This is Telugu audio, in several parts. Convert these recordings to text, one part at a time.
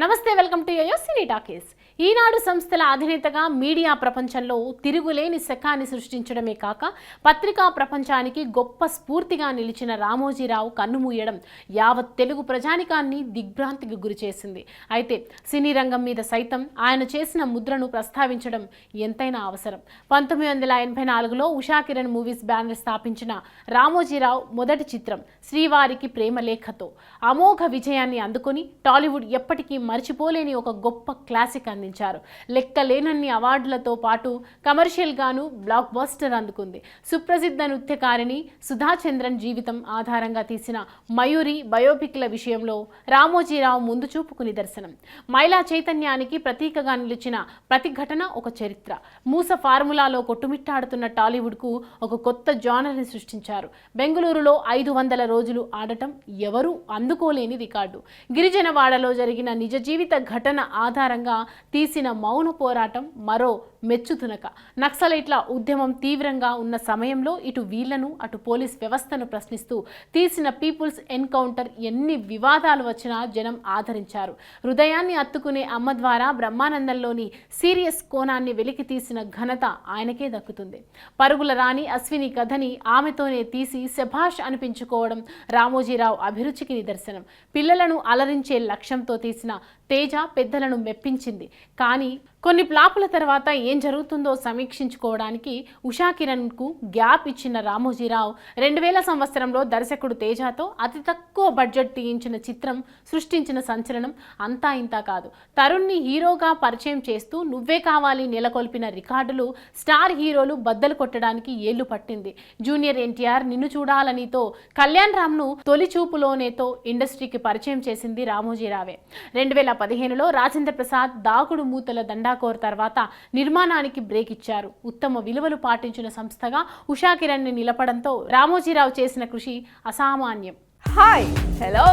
నమస్తే, welcome to YoYo cine talkies. ఈనాడు సంస్థల అధినేతగా మీడియా ప్రపంచంలో తిరుగులేని శకాన్ని సృష్టించడమే కాక పత్రికా ప్రపంచానికి గొప్ప స్ఫూర్తిగా నిలిచిన రామోజీరావు కన్నుమూయడం యావత్ తెలుగు ప్రజానికాన్ని దిగ్భ్రాంతికి గురిచేసింది. అయితే సినీ రంగం మీద సైతం ఆయన చేసిన ముద్రను ప్రస్తావించడం ఎంతైనా అవసరం. 1984లో ఉషా కిరణ్ మూవీస్ బ్యానర్ స్థాపించిన రామోజీరావు మొదటి చిత్రం శ్రీవారికి ప్రేమలేఖతో అమోఘ విజయాన్ని అందుకొని టాలీవుడ్ ఎప్పటికీ మర్చిపోలేని ఒక గొప్ప క్లాసిక్ అందించారు. లెక్కలేనన్ని అవార్డులతో పాటు కమర్షియల్ గాను బ్లాక్ బస్టర్ అందుకుంది. సుప్రసిద్ధ నృత్యకారిణి సుధా చంద్రన్ జీవితం ఆధారంగా తీసిన మయూరి బయోపిక్ల విషయంలో రామోజీరావు ముందు చూపుకు నిదర్శనం. మహిళా చైతన్యానికి ప్రతీకగా నిలిచిన ప్రతి ఘటన ఒక చరిత్ర. మూస ఫార్ములాలో కొట్టుమిట్టాడుతున్న టాలీవుడ్కు ఒక కొత్త జానర్ని సృష్టించారు. బెంగళూరులో 500 రోజులు ఆడటం ఎవరూ అందుకోలేని రికార్డు. గిరిజనవాడలో జరిగిన నిజ జీవిత ఘటన ఆధారంగా తీసిన మౌన పోరాటం మరో మెచ్చుతునక. నక్సలైట్ల ఉద్యమం తీవ్రంగా ఉన్న సమయంలో ఇటు వీళ్లను అటు పోలీస్ వ్యవస్థను ప్రశ్నిస్తూ తీసిన పీపుల్స్ ఎన్కౌంటర్ ఎన్ని వివాదాలు వచ్చినా జనం ఆదరించారు. హృదయాన్ని అత్తుకునే అమ్మ ద్వారా బ్రహ్మానందంలోని సీరియస్ కోణాన్ని వెలికి తీసిన ఘనత ఆయనకే దక్కుతుంది. పరుగుల రాణి అశ్విని కథని ఆమెతోనే తీసి శభాష్ అనిపించుకోవడం రామోజీరావు అభిరుచికి నిదర్శనం. పిల్లలను అలరించే లక్ష్యంతో తీసిన తేజ పెద్దలను మెప్పించింది. కానీ కొన్ని ఫ్లాపుల తర్వాత ఏం జరుగుతుందో సమీక్షించుకోవడానికి ఉషా కిరణ్కు గ్యాప్ ఇచ్చిన రామోజీరావు 2000 సంవత్సరంలో దర్శకుడు తేజతో అతి తక్కువ బడ్జెట్ తీయించిన చిత్రం సృష్టించిన సంచలనం అంతా ఇంతా కాదు. తరుణ్ని హీరోగా పరిచయం చేస్తూ నువ్వే కావాలి నెలకొల్పిన రికార్డులు స్టార్ హీరోలు బద్దలు కొట్టడానికి ఏళ్లు పట్టింది. జూనియర్ ఎన్టీఆర్ నిన్ను చూడాలనితో కళ్యాణ్ రామ్ను తొలి చూపులోనేతో ఇండస్ట్రీకి పరిచయం చేసింది రామోజీరావే. 2015లో రాజేంద్ర ప్రసాద్ దాగుడు మూతల దండాకోర్ తర్వాత నిర్మాణానికి బ్రేక్ ఇచ్చారు. ఉత్తమ విలువలు పాటించిన సంస్థగా ఉషా కిరణ్ ని నిలపడంతో రామోజీరావు చేసిన కృషి అసామాన్యం. హాయ్, హలో,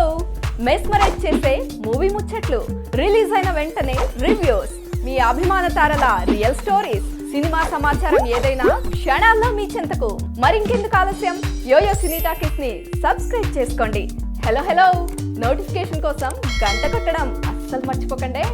మెస్మరైజ్ చేసే మూవీ ముచ్చట్లు, రిలీజ్ అయిన వెంటనే రివ్యూస్, మీ అభిమాన తారల రియల్ స్టోరీస్, సినిమా సమాచారం ఏదైనా క్షణాల్లో మీ చెంతకు. మరింకెందుకు ఆలస్యం, యోయో సినీ టాకీస్ ని సబ్స్క్రైబ్ చేసుకోండి. హలో హలో నోటిఫికేషన్ కోసం గంట కొట్టడం అస్సలు మర్చిపోకండి.